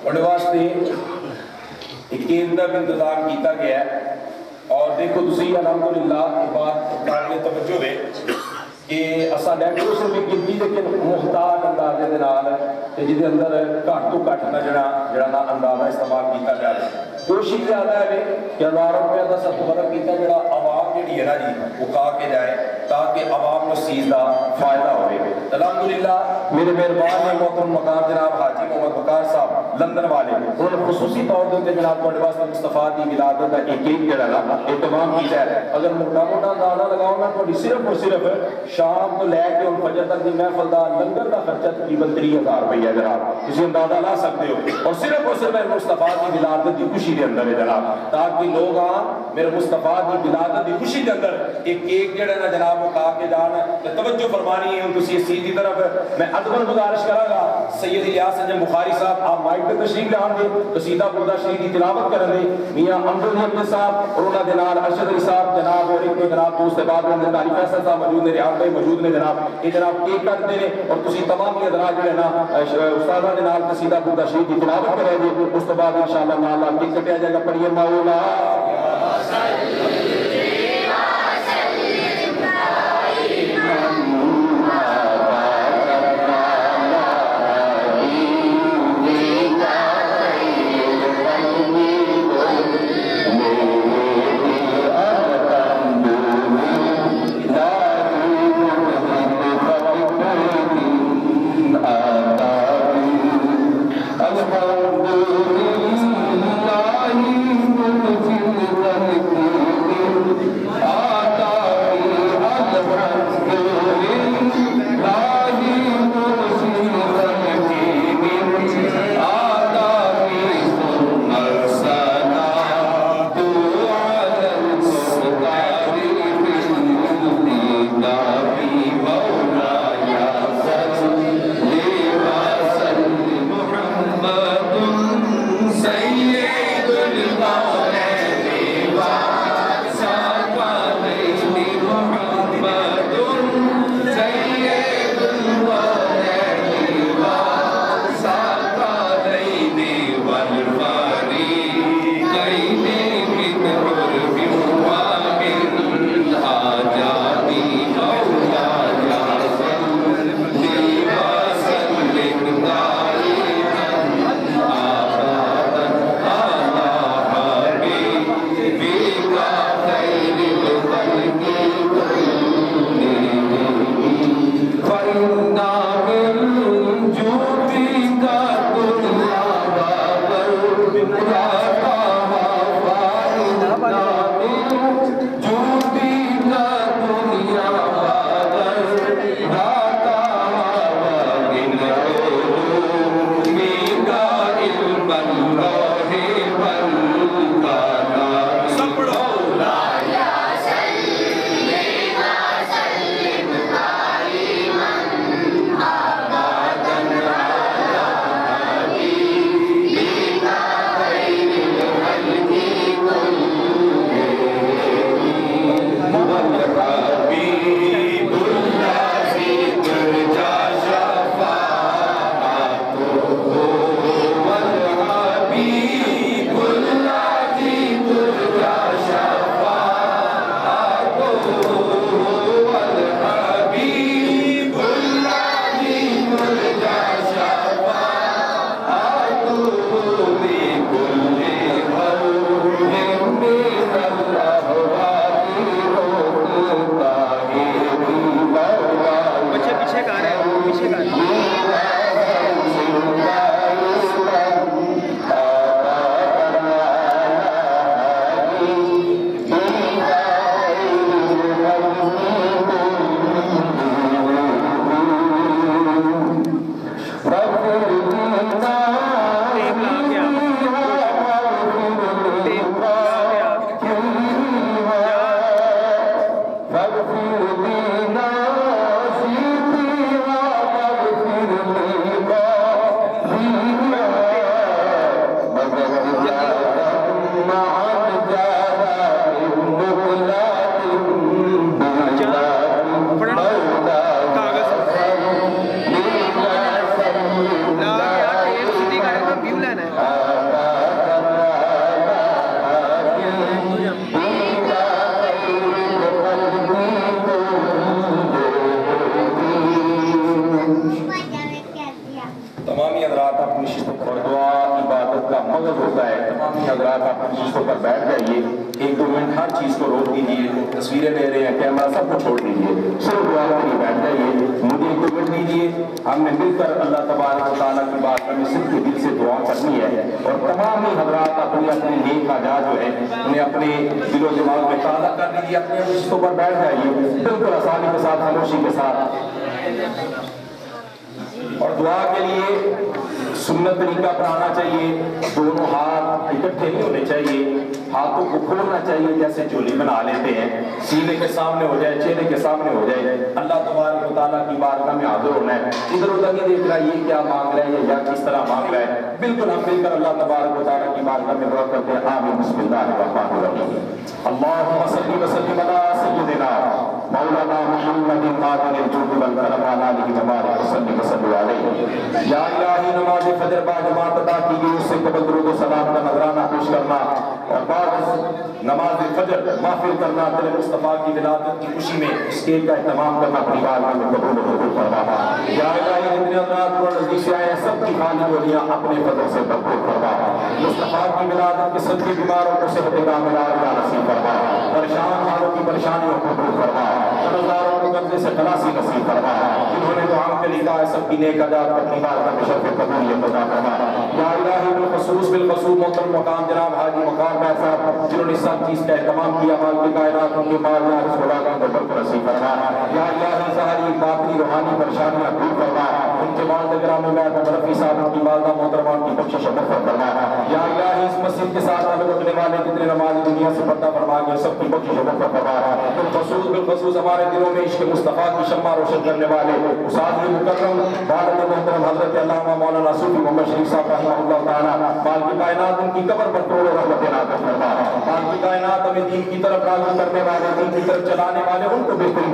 उन्हें वास्ते एक केक का भी इंतजाम किया गया है। और देखो तुसी अलहमदुलिल्लाह बात काबिल तवज्जो है कि असा डेकोरेशन भी की लेकिन मुख्तार अंदाजे के नाल ते जिहदे अंदर घट तो घट ना जड़ा ना अंदाजा इस्तेमाल किया जाए। कोशिश ज़्यादा है कि हज़ारों रुपये का सदबरक किया जड़ा आवाम जी है ना जी वो खा के जाए ताकि आवाम को इस चीज़ का फायदा हो। अलहमदुलिल्लाह मेरे मेहरबान ने मोहतरम मकाम जनाब हाजी मोहम्मद बकार साहब लंदन वाले उन्होंने खुसूसी तौर पर जनाब तुहाडे वास्ते मुस्तफा की विलादत का एक केक जड़ा ना एहतमाम किया है। अगर मोटा मोटा अंदाजा लगाओ ना तो सिर्फ और सिर्फ शाम को लैके और फजर तक की महफल का लंगर का खर्चा तकरीबन 30,000 रुपया जनाब तुम अंदाजा ला सकते हो। और सिर्फ मुस्तफा की विलादत की खुशी के अंदर है जनाब ताकि लोग मेरे मुस्तफा की विलादत की खुशी के अंदर एक केक जड़ा ना जनाब वो खा के जान तवज्जो फरमानी है। तुम इस चीज की तरफ मैं अदबन गुजारिश करांगा सैयद इलियास अंजम बुखारी साहब आप माइक पे तशरीफ लाएंगे कसीदा बुर्दा शरीफ की तिलावत करेंगे। मियां अमरुल हक साहब और उन्होंने जनाब अरशद अली साहब जनाब और एक जनाब दोस्त बाद में तारिफ फैसल साहब मौजूद ने रियाद भाई मौजूद ने जनाब ये जनाब केक काटते हैं और तुसी तमाम ये जनाब जो है ना उस्तादा ने नाल कसीदा बुर्दा शरीफ की तिलावत करेंगे। उस तो बाद इंशाअल्लाह नाल केक कटिया जाएगा। पढ़िए मौला الحمد لله तमामी हज़रात अपनी नशिस्तों पर दुआ इबादत का मगज होता है। तमामी हज़रात अपनी नशिस्तों पर बैठ जाइए, 1-2 मिनट हर चीज़ को रोक दीजिए। तस्वीरें ले रहे हैं, कैमरा सब कुछ छोड़ दीजिए, सिर्फ दुआ के लिए बैठ जाइए। मुझे 1-2 मिनट दीजिए, हमने मिलकर अल्लाह तबारक व तआला की बात में सिर्फ दिल से दुआ करनी है। और तमामी हज़रात अपनी अपनी नेक हाजात जो है उन्हें अपने दिलो दिमाग में ताज़ा कर दीजिए, अपने नशिस्तों पर बैठ जाइए बिल्कुल आसानी के साथ, खामोशी के साथ। और दुआ के लिए सुन्नत तरीका अपनाना चाहिए। दोनों हाथ इकट्ठे नहीं होने चाहिए, हाथों को खोलना चाहिए जैसे झोली बना लेते हैं, सीने के सामने हो जाए, चेहरे के सामने हो जाए। अल्लाह तबारक व तआला की बारगाह में हाजिर होना है। इधर उधर नहीं देख रहा ये क्या मांग रहा है या किस तरह मांग रहा है। बिल्कुल हम मिलकर अल्लाह तबारक व तआला की बारगाह में दुआ करते हैं। आमीन। बिस्मिल्लाहिर्रहमानिर्रहीम। अल्लाहुम्मा सल्लि व सल्लिम अला सय्यिदिना मौलाना मुहम्मदिन कादिल जुद वल करम अला आलिहि व बारिक वसल्लिम वसल्लम अलैहि। या इलाही नमाज फजर बाद जमात अदा की गई, उससे कबल दुरूद व सलाम का नजराना पेश करना और बाद नमाज फजर महफिल करना, तेरे मुस्तफा की विलादत की खुशी में इस केक का इत्माम करना परिवार में कबूल फरमा। या इलाही जितने अफराद को नजदीक से आए सबकी खाली गोलियां अपने फजल से भरपूर फरमा। मुस्तफा की विलादत के सभी बीमारों को सेहत कामिला नसीब फरमा। परेशान हालों की परेशानियों को दूर फरमा। कर्जदारों को कर्जे से खलासी नसीब फरमा। जिन्होंने दुआ के लिखा है सबकी नेक अजात अपनी बात में शर्फ कबूलियत अता फरमा। या इलाही बिलखसूस मोहतरम मकाम जनाब हाजी मकाम पैसा जिन्होंने सब चीज का एहतमाम किया, माल की कायनात उनके माल में नसीब फरमा। या इलाही सारी बातनी रूहानी परेशानियां दूर फरमा। उनके माल दगरा में मैं रफी साहब उनकी वालदा मोहतरमा की बख्शिश फरमा। या इलाही इस मस्जिद के साथ ताल्लुक रखने वाले जितने नमाज़ी दुनिया से पर्दा फरमा गए सबकी बख्शिश फरमा। बिलखसूस हमारे दिलों में इश्क मुस्तफा की शम्मा रोशन करने वाले साथ ही मुकर्रम वालिद मोहतरम हजरत अल्लामा मौलाना सूफी मोहम्मद शरीफ साहब रहमतुल्लाह ताला माल की कायनात उनकी कब्र पर करोड़ों रहमतें नाज़िल फरमा। माल की कायनात हमें दीन की तरफ राग़िब करने वाले, दीन की तरफ चलाने वाले उनको बेहतरीन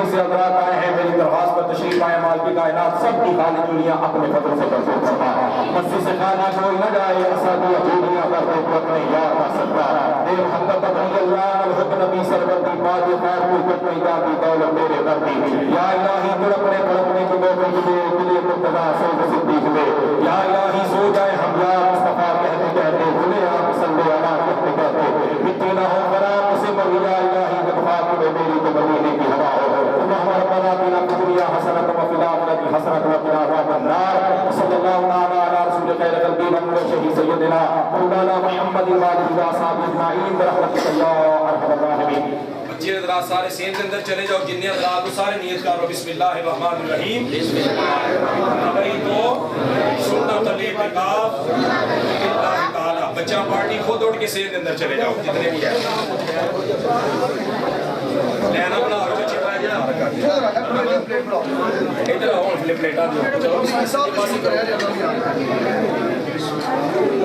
से हज़रात आए हैं, मेरी दरख्वास्त पर तशरीफ आए। माल की कायनात सबकी खाली दुनिया अपने फजल से भरपूर फरमा। मस्जिद से खाली कोई न जाए, असादिया दुनिया का कोई अपने यार का सदका दे मोहब्बत अल्लाह अल हुक्म नबी सरवती बाद खैर कोई कत नहीं जाती दौलत तेरे दर दी। या इलाही तड़पने तड़पने की मौके के लिए मुर्तज़ा सैयद सिद्दीक़ दे। या इलाही सो जाए हम या मुस्तफा कहते कहते खुले आप सल्ले अला कहते कहते मिट्टी ना हो खराब से मर। या इलाही गफार में मेरी तो मदीने की हवा हो। अल्लाहुम्मा रब्बना आतिना फिद दुनिया हसनतन व फिल आखिरति हसनतन व किना अज़ाबन नार। सल्लल्लाहु तआला अला रसूल खैर क़ल्बी व शहीद सय्यदिना मौलाना मुहम्मद व आलिहि व असहाबिहि अजमाइन बरहमतिका या अरहमर राहिमीन। बच्चे हज़रात सारे सेन के अंदर चले जाओ, जिन्हें हज़रात सारे नियत करो बिस्मिल्लाहिर्रहमानिर्रहीम। तो सुन्नत तकलीफ काफ बिल्लाह ताला। बच्चा पार्टी खुद उठ के सेन के अंदर चले जाओ जितने भी है। लेना बना लो बच्चे का जा इधर आओ प्लेटा दो चलो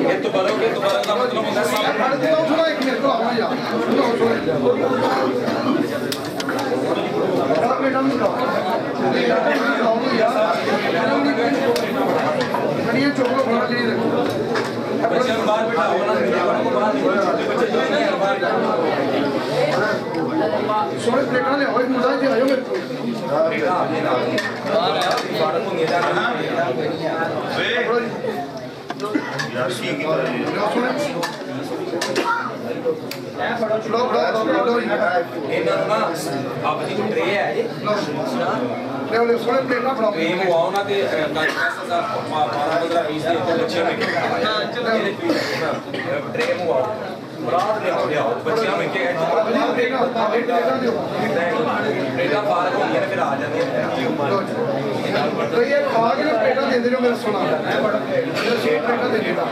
ये तो बरोगे तो बरोगे का मतलब होता है थोड़ा एक मिनट को आओ यार प्लेटा में लो ये चोको बना के रखो बच्चे बाहर बैठा हो ना बच्चे जो है ना बाहर सोने प्लेटा ले और मुझे जी आयो मेरे को प्लेटा आपने ना बाहर को नहीं जाना यार ठीक है लो इधर ना आप जी ट्रे है ये ले सोने प्लेटा बनाओ ये वो आओ ना ते पैसा सा 12-15 20 दे बच्चे में ट्रे में आओ बरात ले आओ बच्चे में के प्लेटा बाहर को ये फिर आ जाते हैं तो ये खा के प्लेटा दे दे मेरे सुना प्लेटा दे देना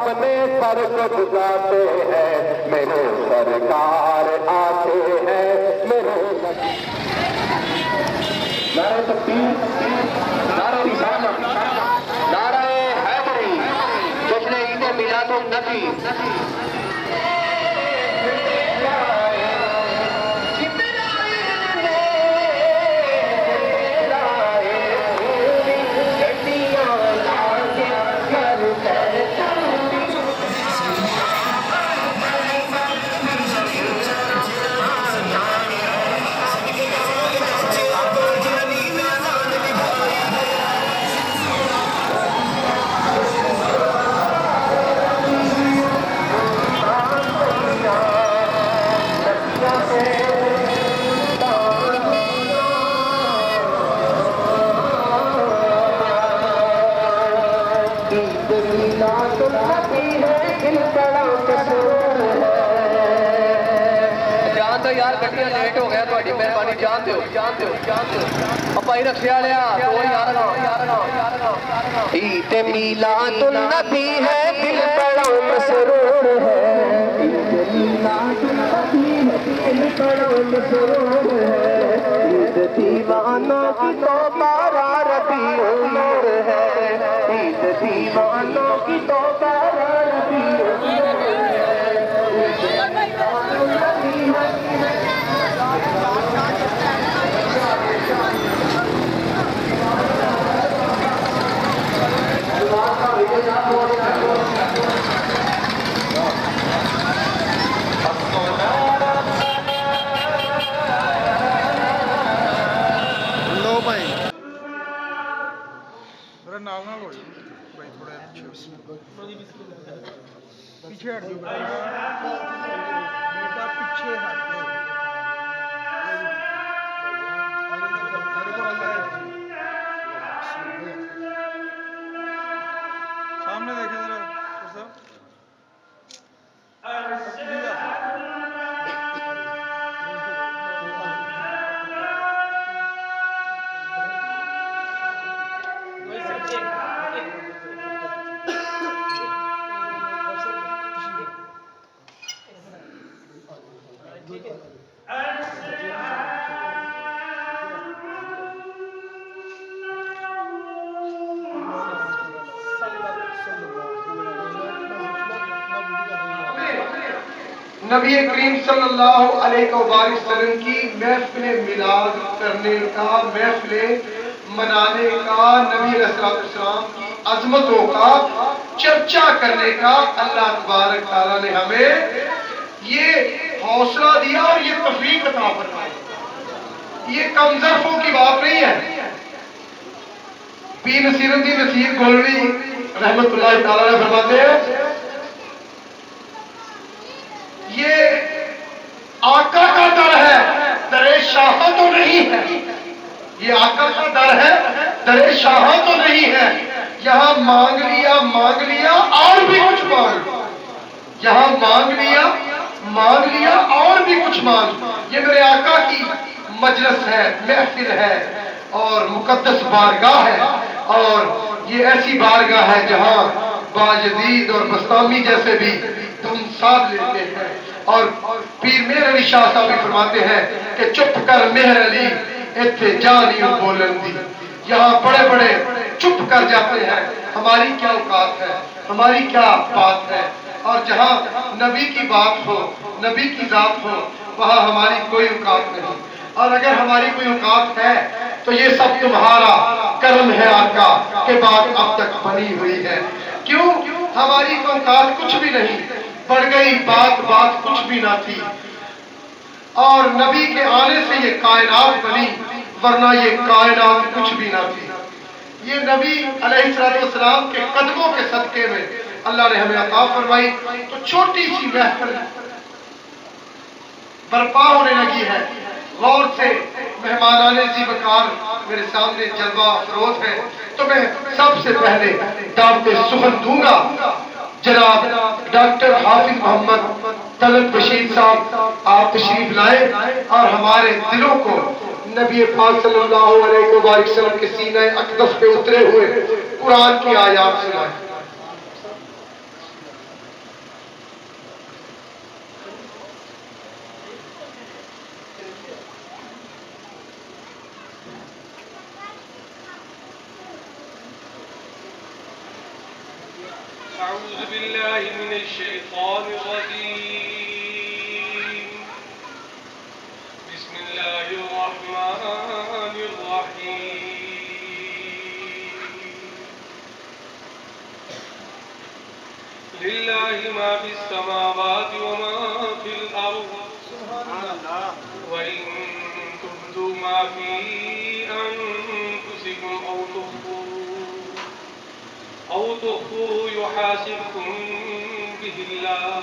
अपने सर को झुकाते हैं, मेरे सरकार आते हैं, मेरे नारे तकबीर, नारे रिसालत, नारे हैदरी, जश्न ईद मिलादुन नबी। यार गड्डियां लेट हो गया, थोड़ी मेहरबानी जान दो अपा ही रक्षा लिया ईद मिलादुन नबी है, दिल बड़ा मसरूर है, ईद मिलादुन नबी है, दिल बड़ा मसरूर है, ईद दीवानों की तो बारा रबीउल नूर है, ईद दीवानों की तो बारा रबीउल नूर है। लो भाई मेरा नाम ना बोलो भाई, थोड़ा पीछे हट जाओ बेटा, पीछे हट जाओ। सामने देखे जरा नबी करीम सल्लल्लाहु अलैहि वसल्लम की महफिल मिलाद करने का, महफिल मनाने का, नबी अलैहिस्सलाम की अजमतों का चर्चा करने का अल्लाह तबारक तआला ने हमें ये हौसला दिया और ये तौफीक अता फरमाई। ये कमजरफों की बात नहीं है। पीर नसीरुद्दीन नसीर गोलवी रहमतुल्लाह तआला ने फरमाते हैं, ये आका का दर है, दरे शाह तो नहीं है। ये आका का दर है, दरे शाह तो नहीं है। यहाँ मांग लिया और भी कुछ मांग, यहाँ मांग लिया और भी कुछ मांग। ये मेरे आका की मजलिस है, महफिल है और मुकद्दस बारगाह है, और ये ऐसी बारगाह है जहाँ बायजीद और बस्तामी जैसे भी तुम साथ लेते हैं। और पीर मेहर अली शाह साहब भी फरमाते हैं कि चुप कर मेहर अली इत्थे जानी बोलन दी। यहाँ बड़े बड़े चुप कर जाते हैं, हमारी क्या औकात है, हमारी क्या बात है। और जहाँ नबी की बात हो, नबी की जात हो, वहाँ हमारी कोई औकात नहीं। और अगर हमारी कोई औकात है तो ये सब तुम्हारा कर्म है आका के बाद अब तक बनी हुई है। क्यों? हमारी तो औकात कुछ भी नहीं, बढ़ गई बात कुछ भी ना थी। और नबी के आने से ये कायनात बनी, वरना ये कायनात कुछ भी ना थी। ये नबी अलैहिस्सलाम के कदमों के सदके में अल्लाह ने हमें अता फरमाई। तो छोटी सी महफिल बर्पा होने लगी है। गौर से मेहमानाने ज़ीबकार मेरे सामने जलवा अफरोज है। तो मैं सबसे पहले दावत सुखन दूंगा जनाब डॉक्टर हाफिज मोहम्मद तलब बशीर साहब, आप तशरीफ लाए और हमारे दिलों को नबी पाक सल्लल्लाहु अलैहि वसल्लम के सीने अक़दस पे उतरे हुए कुरान की आयत सुनाए। أعوذ بالله من الشيطان الرجيم. بسم الله الرحمن الرحيم. لله ما في السماوات وما في الأرض. وإن تبدوا ما في أنفسكم أو تخفوه يحاسبكم به الله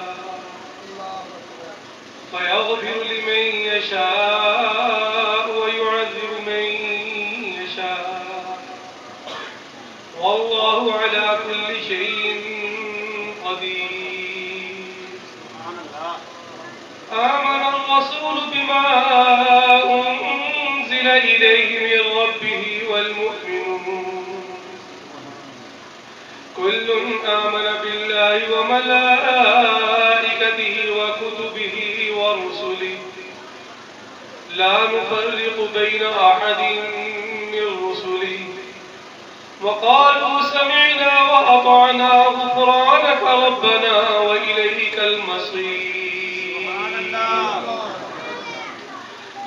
فيغفر لمن يشاء ويعذب من يشاء والله على كل شيء قدير. آمن الرسول بما أنزل إليه من ربه والمؤمنون كل آمن بالله وملائكته وكتبه ورسله لا نفرق بين أحد من رسله وقالوا سمعنا وأطعنا غفرانك ربنا وإليك المصير.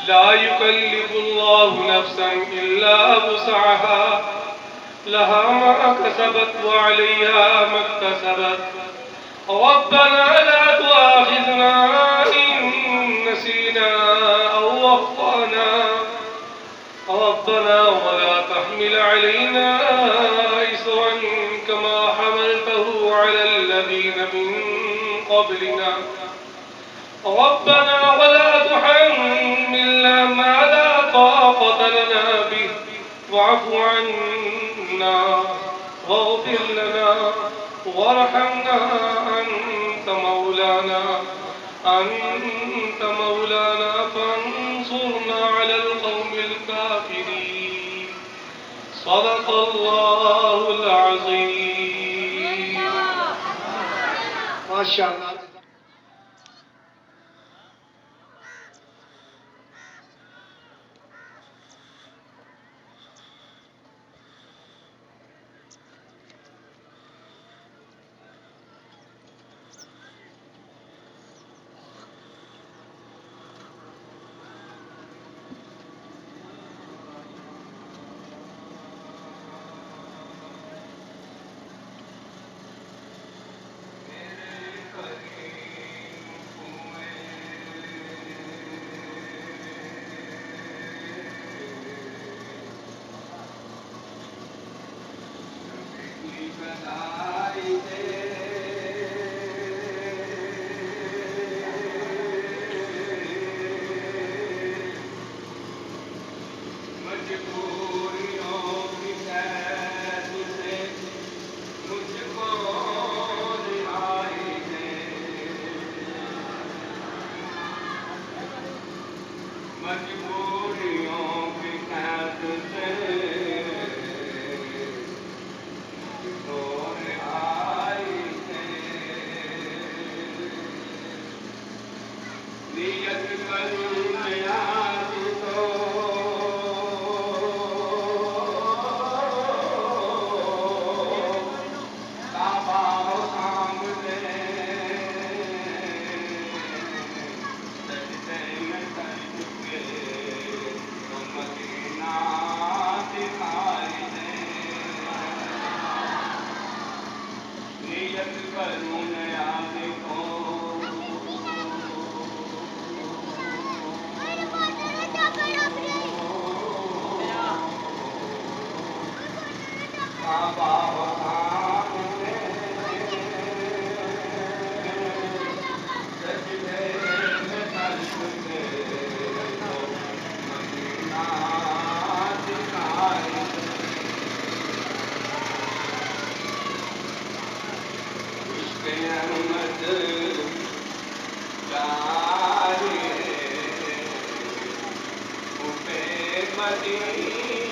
لا يكلف الله نفسا إلا وسعها لها ما كسبت وعليها ما اكتسبت ربنا لا تؤاخذنا إن نسينا أو أخطأنا ربنا ولا تحمل علينا إصرا كما حملته على الذين من قبلنا ربنا ولا تحملنا ما لا طاقة لنا به واعف عنا واغفر لنا وارحمنا أنت مولانا فانصرنا على القوم الكافرين. صدق الله العظيم. ما شاء الله. Madina